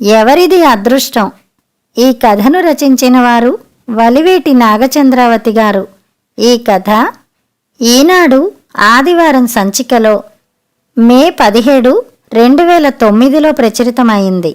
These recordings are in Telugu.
ఎవరిది అదృష్టం. ఈ కథను రచించిన వారు వలివేటి నాగచంద్రావతి గారు. ఈ కథ ఈనాడు ఆదివారం సంచికలో మే 17, 2009లో ప్రచురితమైంది.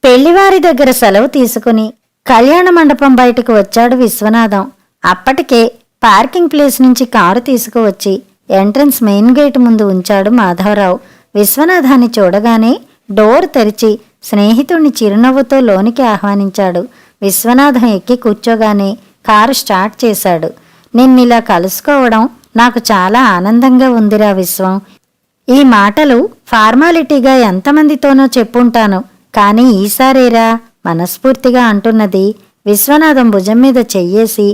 పెళ్లివారి దగ్గర సెలవు తీసుకుని కళ్యాణ మండపం బయటకు వచ్చాడు విశ్వనాథం. అప్పటికే పార్కింగ్ ప్లేస్ నుంచి కారు తీసుకువచ్చి ఎంట్రన్స్ మెయిన్ గేట్ ముందు ఉంచాడు మాధవరావు. విశ్వనాథాన్ని చూడగానే డోర్ తెరిచి స్నేహితుణ్ణి చిరునవ్వుతో లోనికి ఆహ్వానించాడు. విశ్వనాథం ఎక్కి కూర్చోగానే కారు స్టార్ట్ చేశాడు. నిన్నిలా కలుసుకోవడం నాకు చాలా ఆనందంగా ఉందిరా విశ్వం. ఈ మాటలు ఫార్మాలిటీగా ఎంతమందితోనో చెప్పుంటాను, కానీ ఈసారేరా మనస్ఫూర్తిగా అంటున్నది. విశ్వనాథం భుజం మీద చెయ్యేసి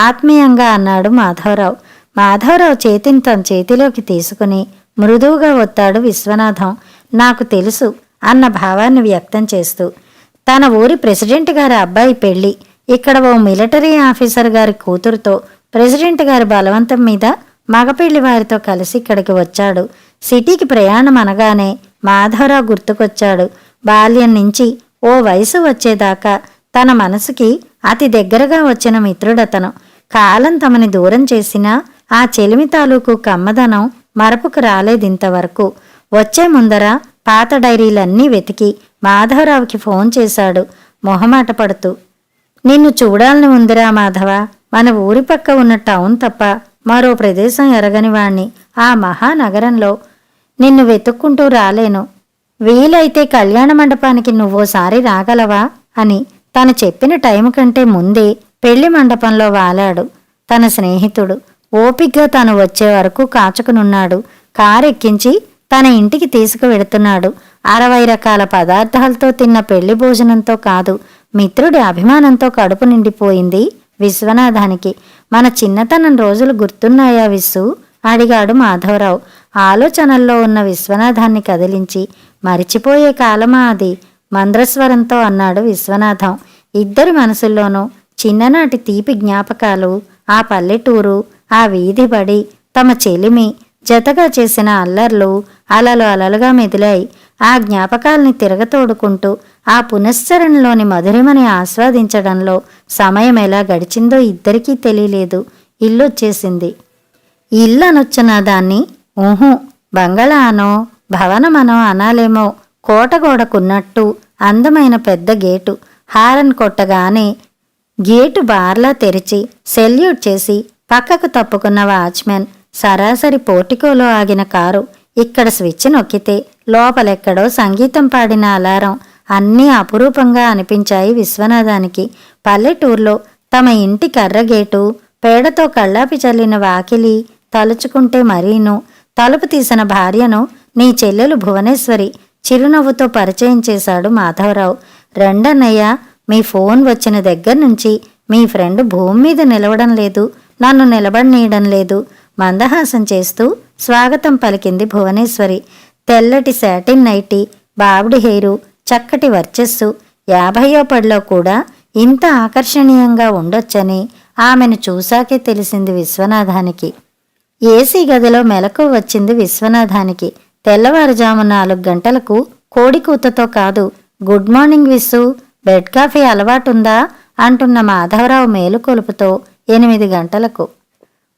ఆత్మీయంగా అన్నాడు మాధవరావు. మాధవరావు చేతిని తన చేతిలోకి తీసుకుని మృదువుగా ఒత్తాడు విశ్వనాథం. నాకు తెలుసు అన్న భావాన్ని వ్యక్తం చేస్తూ. తన ఊరి ప్రెసిడెంట్ గారి అబ్బాయి పెళ్లి. ఇక్కడ ఓ మిలిటరీ ఆఫీసర్ గారి కూతురుతో ప్రెసిడెంట్ గారి బలవంతం మీద మగపెళ్లి వారితో కలిసి ఇక్కడికి వచ్చాడు. సిటీకి ప్రయాణం అనగానే మాధవరావు గుర్తుకొచ్చాడు. బాల్యం నుంచి ఓ వయసు వచ్చేదాకా తన మనసుకి అతి దగ్గరగా వచ్చిన మిత్రుడతను. కాలం తమని దూరం చేసినా ఆ చెలిమి తాలూకు కమ్మదనం మరపుకు రాలేదింతవరకు. వచ్చే ముందర పాత డైరీలన్నీ వెతికి మాధవరావుకి ఫోన్ చేశాడు మొహమాట పడుతూ. నిన్ను చూడాలని ఉందిరా మాధవ. మన ఊరి పక్క ఉన్న టౌన్ తప్ప మరో ప్రదేశం ఎరగని వాణ్ణి. ఆ మహానగరంలో నిన్ను వెతుక్కుంటూ రాలేను. వీలైతే కళ్యాణ మండపానికి నువ్వోసారి రాగలవా అని తను చెప్పిన టైం కంటే ముందే పెళ్లి మండపంలో వాలాడు తన స్నేహితుడు. ఓపిగ్గా తను వచ్చే వరకు కాచుకునున్నాడు. కారెక్కించి తన ఇంటికి తీసుకువెడుతున్నాడు. 60 రకాల పదార్థాలతో తిన్న పెళ్లి భోజనంతో కాదు, మిత్రుడి అభిమానంతో కడుపు నిండిపోయింది విశ్వనాథానికి. మన చిన్నతనం రోజులు గుర్తున్నాయా విస్సు? అడిగాడు మాధవరావు. ఆలోచనల్లో ఉన్న విశ్వనాథాన్ని కదిలించి. మరిచిపోయే కాలమా అది? మంద్రస్వరంతో అన్నాడు విశ్వనాథం. ఇద్దరి మనసుల్లోనూ చిన్ననాటి తీపి జ్ఞాపకాలు, ఆ పల్లెటూరు, ఆ వీధి బడి, తమ చెలిమి, జతగా చేసిన అల్లర్లు అలలు అలలుగా మెదిలాయి. ఆ జ్ఞాపకాల్ని తిరగతోడుకుంటూ ఆ పునశ్చరణలోని మధురిమని ఆస్వాదించడంలో సమయం ఎలా గడిచిందో ఇద్దరికీ తెలియలేదు. ఇల్లొచ్చేసింది. ఇల్లనొచ్చిన దాన్ని ఊహు బంగళా అనో భవనమనో అనాలేమో. కోటగోడకున్నట్టు అందమైన పెద్ద గేటు. హారన్ కొట్టగానే గేటు బార్లా తెరిచి సెల్యూట్ చేసి పక్కకు తప్పుకున్న వాచ్మెన్, సరాసరి పోర్టికోలో ఆగిన కారు, ఇక్కడ స్విచ్ నొక్కితే లోపలెక్కడో సంగీతం పాడిన అలారం అన్నీ అపురూపంగా అనిపించాయి విశ్వనాథానికి. పల్లెటూర్లో తమ ఇంటి కర్రగేటు, పేడతో కళ్ళాపి చల్లిన వాకిలి తలుచుకుంటే మరీను. తలుపు తీసిన భార్యను నీ చెల్లెలు భువనేశ్వరి చిరునవ్వుతో పరిచయం చేశాడు మాధవరావు. రెండన్నయ్య, మీ ఫోన్ వచ్చిన దగ్గర నుంచి మీ ఫ్రెండ్ భూమి మీద నిలవడం లేదు, నన్ను నిలబడనీయడం లేదు మందహాసం చేస్తూ స్వాగతం పలికింది భువనేశ్వరి. తెల్లటి శాటిన్ నైటీ, బావుడి హెయిరు, చక్కటి వర్చస్సు. 50వ పడిలో కూడా ఇంత ఆకర్షణీయంగా ఉండొచ్చని ఆమెను చూశాకే తెలిసింది విశ్వనాథానికి. ఏసీ గదిలో మెలకు వచ్చింది విశ్వనాథానికి. తెల్లవారుజాము 4 గంటలకు కోడికూతతో కాదు, good morning Vissu, bed coffee అలవాటుందా అంటున్న మాధవరావు మేలుకొలుపుతో 8 గంటలకు.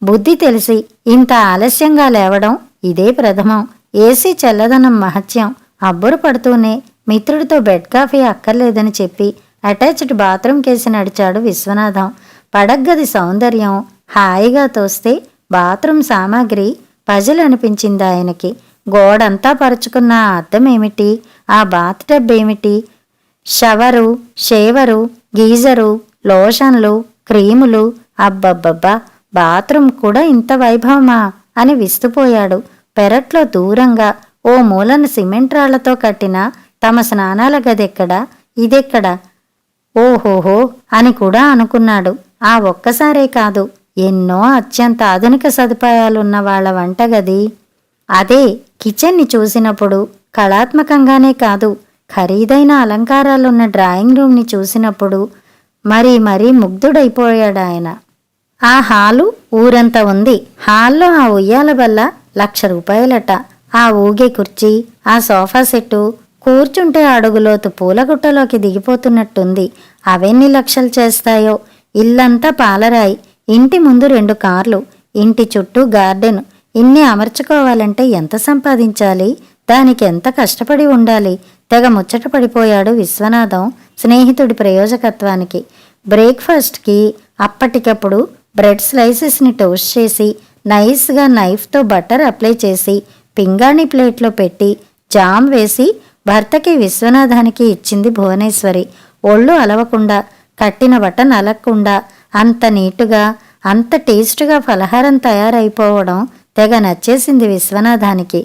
బుద్ధి తెలిసి ఇంత ఆలస్యంగా లేవడం ఇదే ప్రథమం. ఏసీ చల్లదనం మహత్యం అబ్బురు పడుతూనే మిత్రుడితో బెడ్ కాఫీ అక్కర్లేదని చెప్పి అటాచ్డ్ బాత్రూమ్ కేసి నడిచాడు విశ్వనాథం. పడగ్గది సౌందర్యం హాయిగా తోస్తే బాత్రూమ్ సామాగ్రి పజిల్ అనిపించింది ఆయనకి. గోడంతా పరుచుకున్న ఆ అద్దమేమిటి, ఆ బాత్ టబ్ ఏమిటి, షవరు, షేవరు, గీజరు, లోషన్లు, క్రీములు, అబ్బబ్బబ్బా, బాత్రూమ్ కూడా ఇంత వైభవమా అని విస్తుపోయాడు. పెరట్లో దూరంగా ఓ మూలన సిమెంట్ రాళ్లతో కట్టిన తమ స్నానాల గదెక్కడా, ఇదెక్కడా, ఓహోహో అని కూడా అనుకున్నాడు. ఆ ఒక్కసారే కాదు, ఎన్నో అత్యంత ఆధునిక సదుపాయాలున్న వాళ్ల వంటగది. అదే కిచెన్ని చూసినప్పుడు కళాత్మకంగానే కాదు, ఖరీదైన అలంకారాలున్న డ్రాయింగ్ రూమ్ని చూసినప్పుడు మరీ ముగ్ధుడైపోయాడాయన. ఆ హాలు ఊరంతా ఉంది. హాల్లో ఆ ఉయ్యాల బల్ల 1,00,000 రూపాయలట. ఆ ఊగే కుర్చీ, ఆ సోఫా సెట్టు కూర్చుంటే అడుగులోతు పూలగుట్టలోకి దిగిపోతున్నట్టుంది. అవెన్ని లక్షలు చేస్తాయో. ఇల్లంతా పాలరాయి, ఇంటి ముందు 2 కార్లు, ఇంటి చుట్టూ గార్డెన్. ఇన్ని అమర్చుకోవాలంటే ఎంత సంపాదించాలి? దానికి ఎంత కష్టపడి ఉండాలి? తెగ ముచ్చట పడిపోయాడు విశ్వనాథం స్నేహితుడి ప్రయోజకత్వానికి. బ్రేక్ఫాస్ట్కి అప్పటికప్పుడు బ్రెడ్ స్లైసెస్ని టోస్ట్ చేసి నైస్గా నైఫ్తో బటర్ అప్లై చేసి పింగాణి ప్లేట్లో పెట్టి జామ్ వేసి భర్తకి విశ్వనాథానికి ఇచ్చింది భువనేశ్వరి. ఒళ్ళు అలవకుండా, కట్టిన బట్ట నలగకుండా అంత నీటుగా, అంత టేస్టుగా ఫలహారం తయారైపోవడం తెగ నచ్చేసింది విశ్వనాథానికి.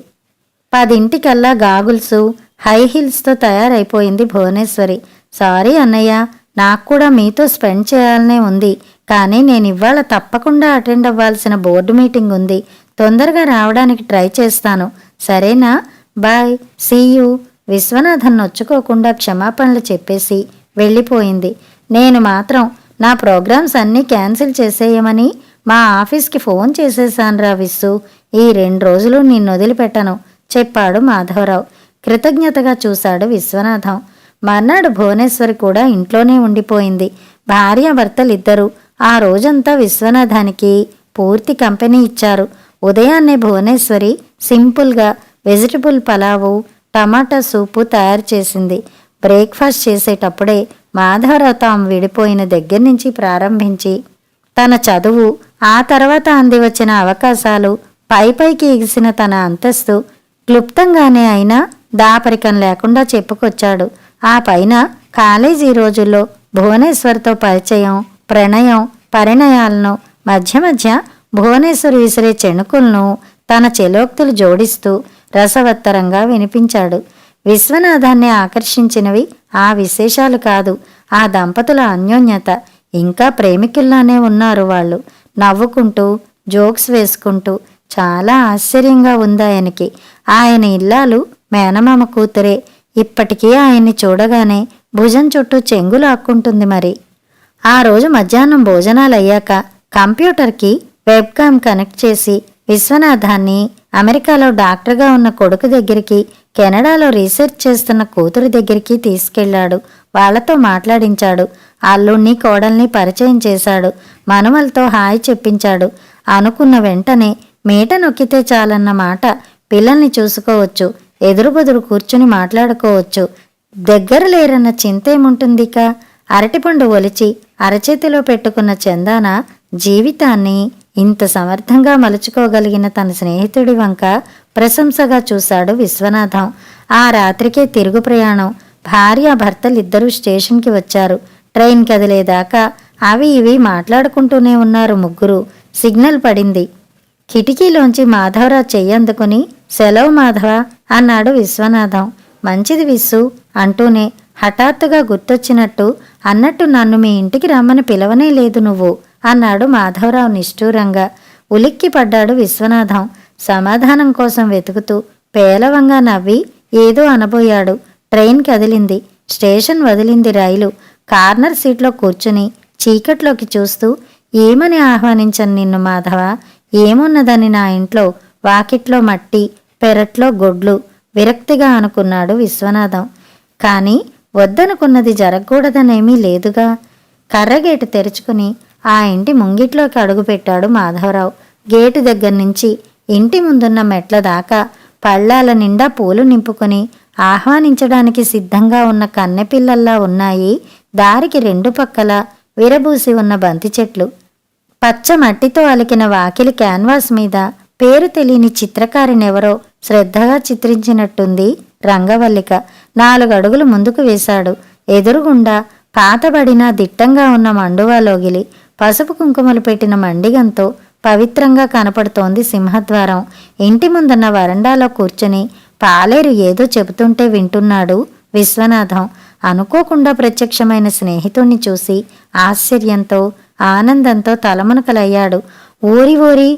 10 గాగుల్సు, హై హీల్స్తో తయారైపోయింది భువనేశ్వరి. సారీ అన్నయ్య, నాకు కూడా మీతో స్పెండ్ చేయాలనే ఉంది, కానీ నేను ఇవాళ తప్పకుండా అటెండ్ అవ్వాల్సిన బోర్డు మీటింగ్ ఉంది. తొందరగా రావడానికి ట్రై చేస్తాను, సరేనా? Bye, see you. విశ్వనాథన్ నొచ్చుకోకుండా క్షమాపణలు చెప్పేసి వెళ్ళిపోయింది. నేను మాత్రం నా ప్రోగ్రామ్స్ అన్నీ క్యాన్సిల్ చేసేయమని మా ఆఫీస్కి ఫోన్ చేసేసాన్రా విస్సు. ఈ 2 రోజులు నిన్ను వదిలిపెట్టను చెప్పాడు మాధవరావు. కృతజ్ఞతగా చూశాడు విశ్వనాథం. మర్నాడు భువనేశ్వరి కూడా ఇంట్లోనే ఉండిపోయింది. భార్యాభర్తలిద్దరూ ఆ రోజంతా విశ్వనాథానికి పూర్తి కంపెనీ ఇచ్చారు. ఉదయాన్నే భువనేశ్వరి సింపుల్గా వెజిటబుల్ పలావు, టమాటా సూపు తయారు చేసింది. బ్రేక్ఫాస్ట్ చేసేటప్పుడే మాధవరావు తాము విడిపోయిన దగ్గర నుంచి ప్రారంభించి తన చదువు, ఆ తర్వాత అంది వచ్చిన అవకాశాలు, పైకి ఎగిసిన తన అంతస్తు క్లుప్తంగానే అయినా దాపరికం లేకుండా చెప్పుకొచ్చాడు. ఆ పైన కాలేజీ రోజుల్లో భువనేశ్వర్తో పరిచయం, ప్రణయం, పరిణయాలను, మధ్య మధ్య భువనేశ్వరి విసిరే చెణుకులను తన చెలోక్తులు జోడిస్తూ రసవత్తరంగా వినిపించాడు. విశ్వనాథాన్ని ఆకర్షించినవి ఆ విశేషాలు కాదు, ఆ దంపతుల అన్యోన్యత. ఇంకా ప్రేమికుల్లానే ఉన్నారు వాళ్ళు. నవ్వుకుంటూ, జోక్స్ వేసుకుంటూ. చాలా ఆశ్చర్యంగా ఉందాయనకి. ఆయన ఇల్లాలు మేనమామ కూతురే. ఇప్పటికీ ఆయన్ని చూడగానే భుజం చుట్టూ చెంగులు ఆక్కుంటుంది మరి. ఆ రోజు మధ్యాహ్నం భోజనాలయ్యాక కంప్యూటర్కి వెబ్కామ్ కనెక్ట్ చేసి విశ్వనాథాన్ని అమెరికాలో డాక్టర్గా ఉన్న కొడుకు దగ్గరికి, కెనడాలో రీసెర్చ్ చేస్తున్న కూతురు దగ్గరికి తీసుకెళ్లాడు. వాళ్లతో మాట్లాడించాడు. అల్లుణ్ణి, కోడల్ని పరిచయం చేశాడు. మనుమలతో హాయ్ చెప్పించాడు. అనుకున్న వెంటనే మీట నొక్కితే చాలన్న మాట. పిల్లల్ని చూసుకోవచ్చు, ఎదురుబెదురు కూర్చుని మాట్లాడుకోవచ్చు. దగ్గర లేరన్న చింతేముంటుందిక? అరటిపండు ఒలిచి అరచేతిలో పెట్టుకున్న చందాన జీవితాన్ని ఇంత సమర్థంగా మలుచుకోగలిగిన తన స్నేహితుడి వంక ప్రశంసగా చూశాడు విశ్వనాథం. ఆ రాత్రికే తిరుగు ప్రయాణం. భార్యాభర్తలిద్దరూ స్టేషన్కి వచ్చారు. ట్రైన్ కదిలేదాకా అవి ఇవి మాట్లాడుకుంటూనే ఉన్నారు ముగ్గురు. సిగ్నల్ పడింది. కిటికీలోంచి మాధవరావు చెయ్యందుకుని సెలవు మాధవ అన్నాడు విశ్వనాథం. మంచిది విస్సు అంటూనే హఠాత్తుగా గుర్తొచ్చినట్టు అన్నట్టు నన్ను మీ ఇంటికి రమ్మని పిలవనే లేదు నువ్వు అన్నాడు మాధవరావు నిష్ఠూరంగా. ఉలిక్కి పడ్డాడు విశ్వనాథం. సమాధానం కోసం వెతుకుతూ పేలవంగా నవ్వి ఏదో అనబోయాడు. ట్రైన్ కదిలింది. స్టేషన్ వదిలింది రైలు. కార్నర్ సీట్లో కూర్చుని చీకట్లోకి చూస్తూ ఏమని ఆహ్వానించను నిన్ను మాధవ? ఏమున్నదని నా ఇంట్లో? వాకిట్లో మట్టి, పెరట్లో గొడ్లు. విరక్తిగా అనుకున్నాడు విశ్వనాథం. కానీ వద్దనుకున్నది జరగకూడదనేమీ లేదుగా. కర్రగేటు తెరుచుకుని ఆ ఇంటి ముంగిట్లోకి అడుగుపెట్టాడు మాధవరావు. గేటు దగ్గర నుంచి ఇంటి ముందున్న మెట్ల దాకా పళ్ళాల నిండా పూలు నింపుకొని ఆహ్వానించడానికి సిద్ధంగా ఉన్న కన్నెపిల్లల్లా ఉన్నాయి దారికి 2 పక్కల విరబూసి ఉన్న బంతి చెట్లు. పచ్చ మట్టితో అలికిన వాకిలి క్యాన్వాస్ మీద పేరు తెలియని చిత్రకారినెవరో శ్రద్ధగా చిత్రించినట్టుంది రంగవల్లిక. 4 అడుగులు ముందుకు వేశాడు. ఎదురుగుండా పాతబడిన దిట్టంగా ఉన్న మండువాలోగిలి. పసుపు కుంకుమలు పెట్టిన మండిగంతో పవిత్రంగా కనపడుతోంది సింహద్వారం. ఇంటి ముందున్న వరండాలో కూర్చుని పాలేరు ఏదో చెబుతుంటే వింటున్నాడు విశ్వనాథం. అనుకోకుండా ప్రత్యక్షమైన స్నేహితుణ్ణి చూసి ఆశ్చర్యంతో, ఆనందంతో తలమునకలయ్యాడు. ఓరి ఓరి,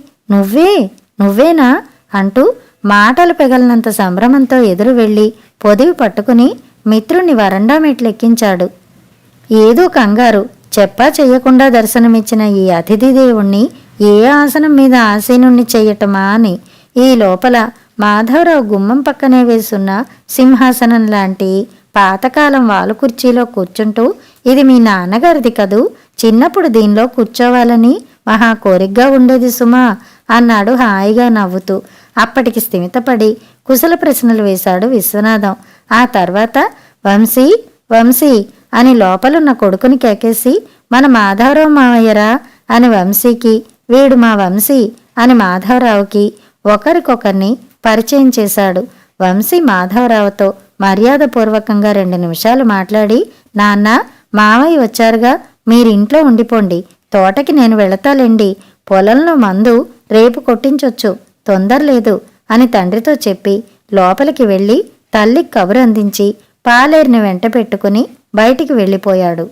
నువ్వేనా అంటూ మాటలు పెగలనంత సంభ్రమంతో ఎదురు వెళ్ళి పొదివి పట్టుకుని మిత్రుణ్ణి వరండా మెట్లెక్కించాడు. ఏదో కంగారు, చెప్పా చెయ్యకుండా దర్శనమిచ్చిన ఈ అతిథి దేవుణ్ణి ఏ ఆసనం మీద ఆసీనుణ్ణి చెయ్యటమా అని. ఈ లోపల మాధవరావు గుమ్మం పక్కనే వేసున్న సింహాసనం లాంటి పాతకాలం వాలు కుర్చీలో కూర్చుంటూ, ఇది మీ నాన్నగారిది కదూ, చిన్నప్పుడు దీనిలో కూర్చోవాలని మహా కోరికగా ఉండేది సుమా అన్నాడు హాయిగా నవ్వుతూ. అప్పటికి స్థిమితపడి కుశల ప్రశ్నలు వేశాడు విశ్వనాథం. ఆ తర్వాత వంశీ వంశీ అని లోపలున్న కొడుకుని కేకేసి, మన మాధవరావు మావయ్యరా అని వంశీకి, వీడు మా వంశీ అని మాధవరావుకి ఒకరికొకరిని పరిచయం చేశాడు. వంశీ మాధవరావుతో మర్యాదపూర్వకంగా 2 నిమిషాలు మాట్లాడి, నాన్న మావయ్య వచ్చారుగా, మీరింట్లో ఉండిపోండి, తోటకి నేను వెళతాలేండి, పొలంలో మందు రేపు కొట్టించొచ్చు, తొందరలేదు అని తండ్రితో చెప్పి లోపలికి వెళ్ళి తల్లికి కబురు అందించి పాలేరుని వెంట పెట్టుకుని బయటికి వెళ్ళిపోయాడు.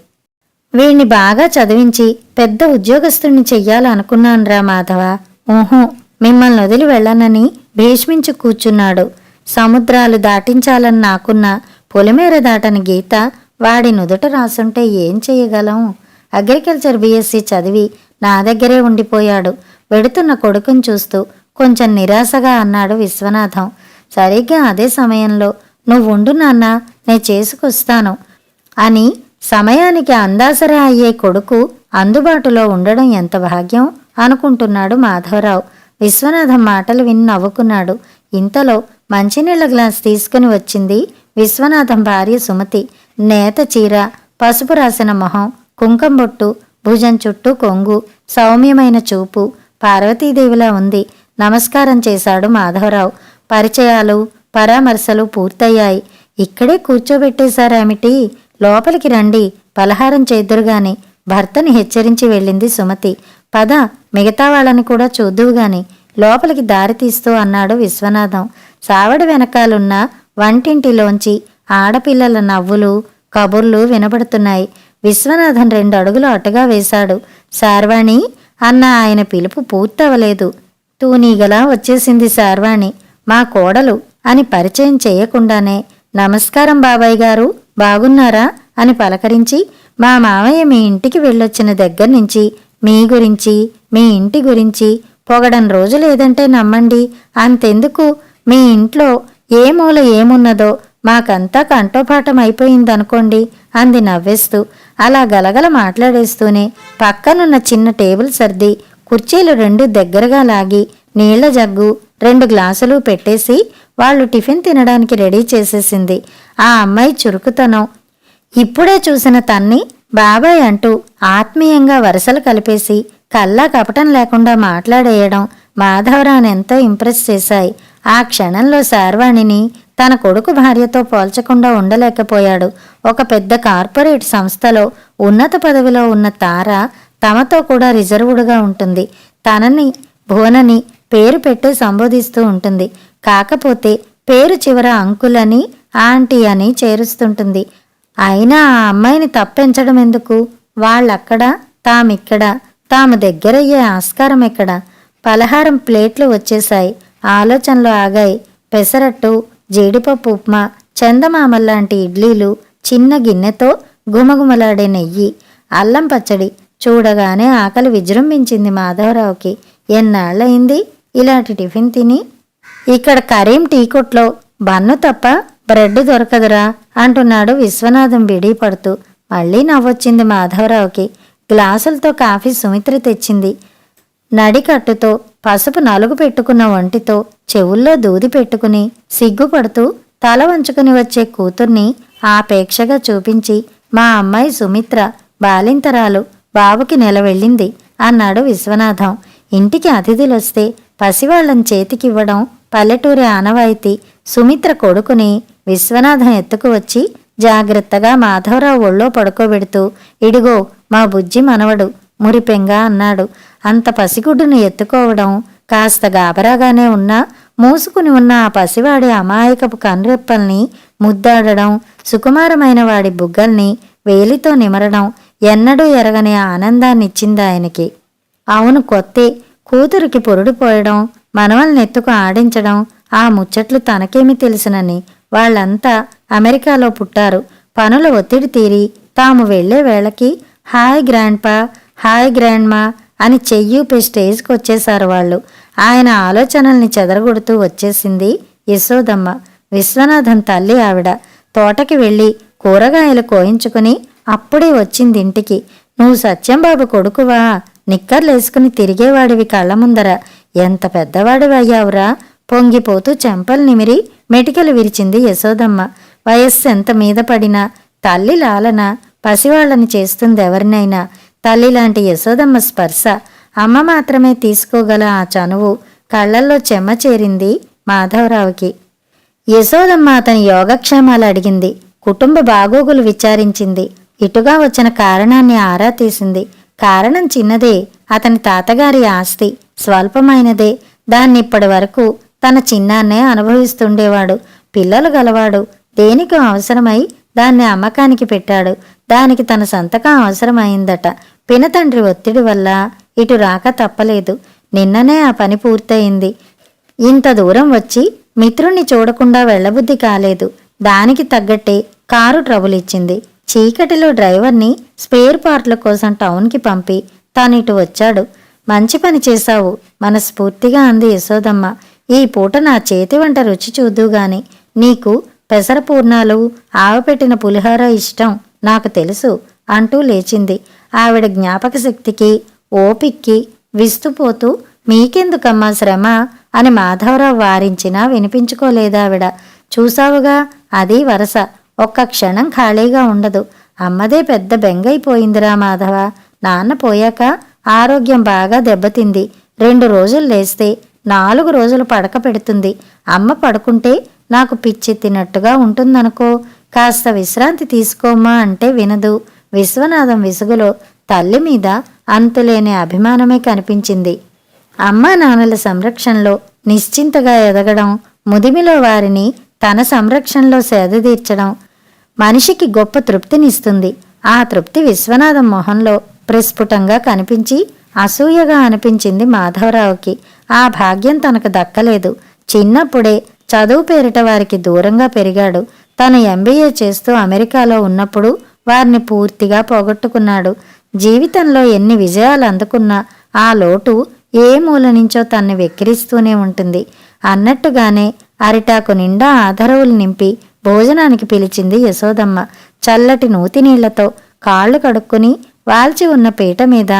వీణ్ణి బాగా చదివించి పెద్ద ఉద్యోగస్తుని చెయ్యాలనుకున్నానురా మాధవ. ఊహూ, మిమ్మల్ని వదిలి వెళ్ళనని భీష్మించి కూర్చున్నాడు. సముద్రాలు దాటించాలని నాకున్న పొలిమేర దాటని గీత వాడి నుదుట రాసుంటే ఏం చెయ్యగలం? అగ్రికల్చర్ బీఎస్సీ చదివి నా దగ్గరే ఉండిపోయాడు. వెడుతున్న కొడుకుని చూస్తూ కొంచెం నిరాశగా అన్నాడు విశ్వనాథం. సరిగ్గా అదే సమయంలో, నువ్వుండు నాన్న, నే చేసుకొస్తాను అని సమయానికి అందాసరా అయ్యే కొడుకు అందుబాటులో ఉండడం ఎంత భాగ్యం అనుకుంటున్నాడు మాధవరావు. విశ్వనాథం మాటలు విని నవ్వుకున్నాడు. ఇంతలో మంచినీళ్ల గ్లాస్ తీసుకుని వచ్చింది విశ్వనాథం భార్య సుమతి. నేత చీర, పసుపు రాసిన మొహం, కుంకం బొట్టు, భుజం చుట్టూ కొంగు, సౌమ్యమైన చూపు, పార్వతీదేవిలా ఉంది. నమస్కారం చేశాడు మాధవరావు. పరిచయాలు పరామర్శలు పూర్తయ్యాయి. ఇక్కడే కూర్చోబెట్టేశారేమిటి? లోపలికి రండి, పలహారం చేద్దురుగాని భర్తని హెచ్చరించి వెళ్ళింది సుమతి. పద, మిగతా వాళ్ళని కూడా చూద్దువుగాని లోపలికి దారి తీస్తూ అన్నాడు విశ్వనాథం. సావడి వెనకాలున్న వంటింటిలోంచి ఆడపిల్లల నవ్వులు కబుర్లు వినబడుతున్నాయి. విశ్వనాథం 2 అడుగులు అటుగా వేశాడు. శార్వాణి అన్న ఆయన పిలుపు పూర్తవలేదు. తూనీగలా వచ్చేసింది శార్వాణి. మా కోడలు అని పరిచయం చేయకుండానే, నమస్కారం బాబాయ్ గారు, బాగున్నారా అని పలకరించి, మా మావయ్య మీ ఇంటికి వెళ్ళొచ్చిన దగ్గర నుంచి మీ గురించి మీ ఇంటి గురించి పొగడం రోజు లేదంటే నమ్మండి. అంతెందుకు, మీ ఇంట్లో ఏ మూల ఏమున్నదో మాకంతా కంఠోపాఠం అయిపోయిందనుకోండి అంది నవ్వేస్తూ. అలా గలగల మాట్లాడేస్తూనే పక్కనున్న చిన్న టేబుల్ సర్ది కుర్చీలు 2 దగ్గరగా లాగి నీళ్ల జగ్గు 2 గ్లాసులు పెట్టేసి వాళ్ళు టిఫిన్ తినడానికి రెడీ చేసేసింది. ఆ అమ్మాయి చురుకుతనం ఇప్పుడే చూసిన తన్ని బాబాయ్ అంటూ ఆత్మీయంగా వరసలు కలిపేసి కల్లా కపటం లేకుండా మాట్లాడేయడం మాధవరావుని ఎంతో ఇంప్రెస్ చేశాయి. ఆ క్షణంలో శార్వాణిని తన కొడుకు భార్యతో పోల్చకుండా ఉండలేకపోయాడు. ఒక పెద్ద కార్పొరేట్ సంస్థలో ఉన్నత పదవిలో ఉన్న తార తమతో కూడా రిజర్వుడుగా ఉంటుంది. తనని భువనని పేరు పెట్టే సంబోధిస్తూ ఉంటుంది. కాకపోతే పేరు చివర అంకుల్ అని ఆంటీ అని చేరుస్తుంటుంది. అయినా ఆ అమ్మాయిని తప్పెంచడం ఎందుకు? వాళ్ళక్కడ, తామిక్కడ, తాము దగ్గరయ్యే ఆస్కారం ఎక్కడ? పలహారం ప్లేట్లు వచ్చేశాయి. ఆలోచనలు ఆగాయి. పెసరట్టు, జీడిపప్పు ఉప్మా, చందమామల్లాంటి ఇడ్లీలు, చిన్న గిన్నెతో గుమగుమలాడే నెయ్యి, అల్లం పచ్చడి చూడగానే ఆకలి విజృంభించింది మాధవరావుకి. ఎన్నాళ్ళయింది ఇలాంటి టిఫిన్ తిని? ఇక్కడ కరీం టీ కొట్లో బన్ను తప్ప బ్రెడ్ దొరకదురా అంటున్నాడు విశ్వనాథం బిడీ పడుతూ. మళ్ళీ నవ్వొచ్చింది మాధవరావుకి. గ్లాసులతో కాఫీ సుమిత్ర తెచ్చింది. నడికట్టుతో పసుపు నలుగు పెట్టుకున్న ఒంటితో చెవుల్లో దూది పెట్టుకుని సిగ్గుపడుతూ తల వంచుకుని వచ్చే కూతుర్ని ఆపేక్షగా చూపించి, మా అమ్మాయి సుమిత్ర బాలింతరాలు, బాబుకి నెల వెళ్ళింది అన్నాడు విశ్వనాథం. ఇంటికి అతిథులొస్తే పసివాళ్లను చేతికివ్వడం పల్లెటూరి ఆనవాయితీ. సుమిత్ర కొడుకుని విశ్వనాథం ఎత్తుకు వచ్చి జాగ్రత్తగా మాధవరావు ఒళ్ళో పడుకోబెడుతూ, ఇడిగో మా బుజ్జి మనవడు మురిపెంగా అన్నాడు. అంత పసిగుడ్డును ఎత్తుకోవడం కాస్త గాబరాగానే ఉన్నా మూసుకుని ఉన్న ఆ పసివాడి అమాయకపు కనురెప్పల్ని ముద్దాడడం, సుకుమారమైన వాడి బుగ్గల్ని వేలితో నిమరడం ఎన్నడూ ఎరగని ఆనందాన్నిచ్చింది ఆయనకి. అవును, కొత్తే. కూతురికి పొరుడు పోయడం, మనవల్నెత్తుకు ఆడించడం, ఆ ముచ్చట్లు తనకేమి తెలుసునని. వాళ్ళంతా అమెరికాలో పుట్టారు. పనుల ఒత్తిడి తీరి తాము వెళ్లే వేళకి హాయ్ గ్రాండ్పా, హాయ్ గ్రాండ్మా అని చెయ్యూపే స్టేజ్కి వచ్చేశారు వాళ్ళు. ఆయన ఆలోచనల్ని చెదరగొడుతూ వచ్చేసింది యశోదమ్మ. విశ్వనాథం తల్లి ఆవిడ. తోటకి వెళ్ళి కూరగాయలు కోయించుకుని అప్పుడే వచ్చింది ఇంటికి. నువ్వు సత్యంబాబు కొడుకువా? నిక్కర్లేసుకుని తిరిగేవాడివి కళ్ళ ముందర. ఎంత పెద్దవాడివయ్యావురా? పొంగిపోతూ చెంపలు నిమిరి మెటికలు విరిచింది యశోదమ్మ. వయస్సు ఎంత మీద పడినా తల్లి లాలన పసివాళ్లని చేస్తుంది ఎవరినైనా. తల్లిలాంటి యశోదమ్మ స్పర్శ అమ్మ మాత్రమే తీసుకోగల ఆ చనువు కళ్లల్లో చెమ్మ చేరింది మాధవరావుకి. యశోదమ్మ అతని యోగక్షేమాలు అడిగింది. కుటుంబ బాగోగులు విచారించింది. ఇటుగా వచ్చిన కారణాన్ని ఆరా తీసింది. కారణం చిన్నదే, అతని తాతగారి ఆస్తి స్వల్పమైనదే. దాన్నిప్పటి వరకు తన చిన్నాన్నే అనుభవిస్తుండేవాడు. పిల్లలు గలవాడు. దేనికి అవసరమై దాన్ని అమ్మకానికి పెట్టాడు. దానికి తన సంతకం అవసరమైందట. పినతండ్రి ఒత్తిడి వల్ల ఇటు రాక తప్పలేదు. నిన్ననే ఆ పని పూర్తయింది. ఇంత దూరం వచ్చి మిత్రుణ్ణి చూడకుండా వెళ్లబుద్ధి కాలేదు. దానికి తగ్గట్టే కారు ట్రబుల్ ఇచ్చింది. చీకటిలో డ్రైవర్ని స్పేర్ పార్ట్ల కోసం టౌన్కి పంపి తానిటు వచ్చాడు. మంచి పని చేశావు మనస్ఫూర్తిగా అంది యశోదమ్మ. ఈ పూట నా చేతి వంట రుచి చూద్దుగాని. నీకు పెసరపూర్ణాలు ఆవపెట్టిన పులిహోర ఇష్టం నాకు తెలుసు అంటూ లేచింది. ఆవిడ జ్ఞాపక శక్తికి ఓపిక్కి విస్తుపోతూ మీకెందుకమ్మా శ్రమ అని మాధవరావు వారించినా వినిపించుకోలేదావిడ. చూసావుగా, అది వరస. ఒక్క క్షణం ఖాళీగా ఉండదు. అమ్మదే పెద్ద బెంగైపోయిందిరా మాధవ. నాన్న పోయాక ఆరోగ్యం బాగా దెబ్బతింది. 2 రోజులు లేస్తే 4 రోజులు పడక పెడుతుంది. అమ్మ పడుకుంటే నాకు పిచ్చెత్తినట్టుగా ఉంటుందనుకో. కాస్త విశ్రాంతి తీసుకోమ్మా అంటే వినదు. విశ్వనాథం విసుగులో తల్లి మీద అంతులేని అభిమానమే కనిపించింది. అమ్మా నాన్నల సంరక్షణలో నిశ్చింతగా ఎదగడం, ముదిమిలో వారిని తన సంరక్షణలో సేదతీర్చడం మనిషికి గొప్ప తృప్తినిస్తుంది. ఆ తృప్తి విశ్వనాథం మొహంలో ప్రస్ఫుటంగా కనిపించి అసూయగా అనిపించింది మాధవరావుకి. ఆ భాగ్యం తనకు దక్కలేదు. చిన్నప్పుడే చదువు పేరిట వారికి దూరంగా పెరిగాడు. తను MBA చేస్తూ అమెరికాలో ఉన్నప్పుడు వారిని పూర్తిగా పోగొట్టుకున్నాడు. జీవితంలో ఎన్ని విజయాలు అందుకున్నా ఆ లోటు ఏ మూల నుంచో తన్ని వెక్కిరిస్తూనే ఉంటుంది. అన్నట్టుగానే అరిటాకు నిండా ఆధరవులు నింపి భోజనానికి పిలిచింది యశోదమ్మ. చల్లటి నూతి నీళ్లతో కాళ్ళు కడుక్కుని వాల్చి ఉన్న పీట మీద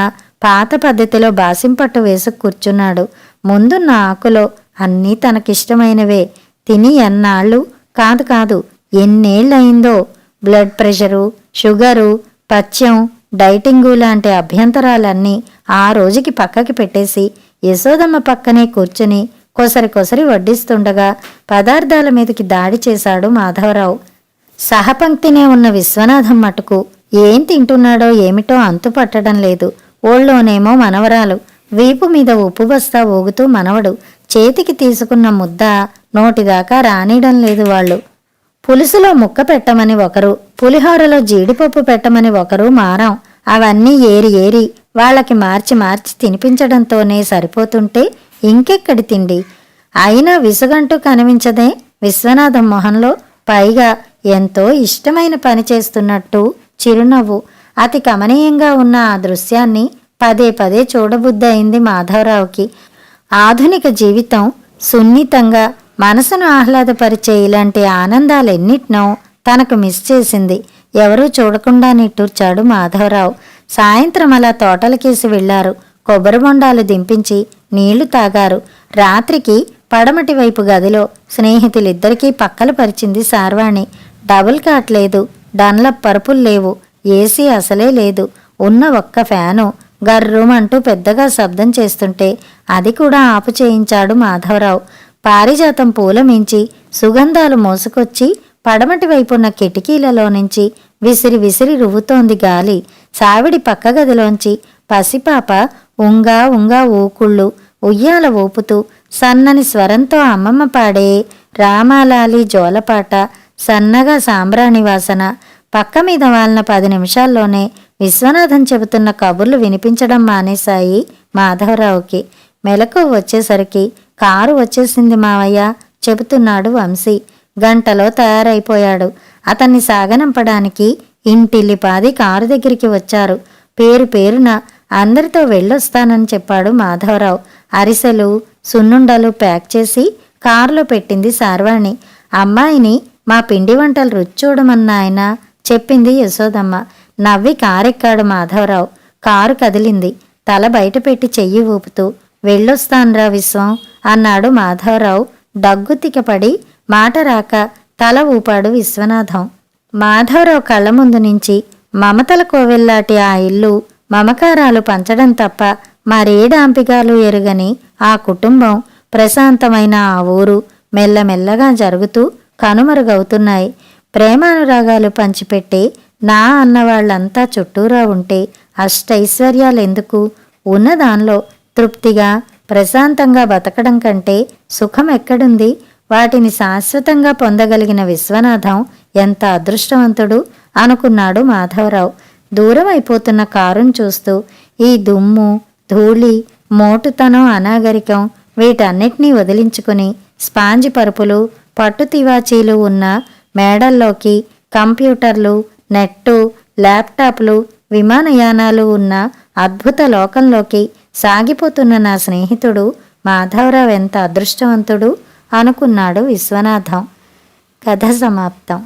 పాత పద్ధతిలో బాసింపట్టు వేసు కూర్చున్నాడు. ముందున్న ఆకులో అన్నీ తనకిష్టమైనవే. తిని ఎన్నాళ్ళు కాదు ఎన్నేళ్లయిందో. బ్లడ్ ప్రెషరు, షుగరు, పథ్యం, డైటింగు లాంటి అభ్యంతరాలన్నీ ఆ రోజుకి పక్కకి పెట్టేసి యశోదమ్మ పక్కనే కూర్చుని కొసరి వడ్డిస్తుండగా పదార్థాల మీదకి దాడి చేశాడు మాధవరావు. సహపంక్తినే ఉన్న విశ్వనాథం మటుకు ఏం తింటున్నాడో ఏమిటో అంతుపట్టడం లేదు. ఓళ్ళోనేమో మనవరాలు, వీపు మీద ఉప్పు బస్తా ఊగుతూ మనవడు. చేతికి తీసుకున్న ముద్ద నోటిదాకా రానియడం లేదు వాళ్ళు. పులుసులో ముక్క పెట్టమని ఒకరు, పులిహోరలో జీడిపప్పు పెట్టమని ఒకరు మారాం. అవన్నీ ఏరి వాళ్ళకి మార్చి తినిపించడంతోనే సరిపోతుంటే ఇంకెక్కడి తిండి. అయినా విసుగంటూ కనిపించదే విశ్వనాథం మొహంలో. పైగా ఎంతో ఇష్టమైన పని చేస్తున్నట్టు చిరునవ్వు. అతి కమనీయంగా ఉన్న ఆ దృశ్యాన్ని పదే చూడబుద్ధి అయింది మాధవరావుకి. ఆధునిక జీవితం సున్నితంగా మనసును ఆహ్లాదపరిచే ఇలాంటి ఆనందాలెన్నిటినో తనకు మిస్ చేసింది. ఎవరూ చూడకుండా నిట్టూర్చాడు మాధవరావు. సాయంత్రం అలా తోటలకేసి వెళ్లారు. కొబ్బరి బొండాలు దింపించి నీళ్లు తాగారు. రాత్రికి పడమటి వైపు గదిలో స్నేహితులిద్దరికీ పక్కలు పరిచింది శార్వాణి. డబుల్ కాట్ లేదు, డన్లప్ పరుపులు లేవు, ఏసీ అసలే లేదు. ఉన్న ఒక్క ఫ్యాను గర్రుమంటూ పెద్దగా శబ్దం చేస్తుంటే అది కూడా ఆపు చేయించాడు మాధవరావు. పారిజాతం పూల మించి సుగంధాలు మోసుకొచ్చి పడమటి వైపున్న కిటికీలలో నుంచి విసిరి రువ్వుతోంది గాలి. సావిడి పక్క గదిలోంచి పసిపాప ఉంగా ఊకుళ్ళు ఉయ్యాల ఊపుతూ సన్నని స్వరంతో అమ్మమ్మ పాడే రామాలాలి జోలపాట, సన్నగా సాంబ్రాణి వాసన. పక్క మీద వాలిన 10 నిమిషాల్లోనే విశ్వనాథం చెబుతున్న కబుర్లు వినిపించడం మానేశాయి మాధవరావుకి. మెలకు వచ్చేసరికి కారు వచ్చేసింది మావయ్య చెబుతున్నాడు వంశీ. గంటలో తయారైపోయాడు. అతన్ని సాగనంపడానికి ఇంటిల్లిపాది కారు దగ్గరికి వచ్చారు. పేరున అందరితో వెళ్ళొస్తానని చెప్పాడు మాధవరావు. అరిసెలు సున్నుండలు ప్యాక్ చేసి కారులో పెట్టింది శార్వాణి. అమ్మాయిని మా పిండి వంటలు రుచి చూడమన్నాయన చెప్పింది యశోదమ్మ. నవ్వి కారెక్కాడు మాధవరావు. కారు కదిలింది. తల బయట పెట్టి చెయ్యి ఊపుతూ వెళ్ళొస్తాన్రా విశ్వం అన్నాడు మాధవరావు. దగ్గుతికపడి మాట రాక తల ఊపాడు విశ్వనాథం. మాధవరావు కళ్ళ ముందు నుంచి మమతల కోవెల్లాటి ఆ ఇల్లు మమకారాలు పంచడం తప్ప మరేడాంపికాలు ఎరుగని ఆ కుటుంబం, ప్రశాంతమైన ఆ ఊరు మెల్లమెల్లగా జరుగుతూ కనుమరుగవుతున్నాయి. ప్రేమానురాగాలు పంచిపెట్టే నా అన్నవాళ్లంతా చుట్టూరా ఉంటే అష్టైశ్వర్యాలెందుకు? ఉన్నదానిలో తృప్తిగా ప్రశాంతంగా బతకడం కంటే సుఖం ఎక్కడుంది? వాటిని శాశ్వతంగా పొందగలిగిన విశ్వనాథం ఎంత అదృష్టవంతుడు అనుకున్నాడు మాధవరావు. దూరం అయిపోతున్న కారును చూస్తూ ఈ దుమ్ము, ధూళి, మోటుతనం, అనాగరికం వీటన్నిటినీ వదిలించుకుని స్పాంజి పరుపులు, పట్టు తివాచీలు ఉన్న మేడల్లోకి, కంప్యూటర్లు, నెట్టు, ల్యాప్టాప్లు, విమానయానాలు ఉన్న అద్భుత లోకంలోకి సాగిపోతున్న నా స్నేహితుడు మాధవరావు ఎంత అదృష్టవంతుడు అనుకున్నాడు విశ్వనాథం. కథ సమాప్తం.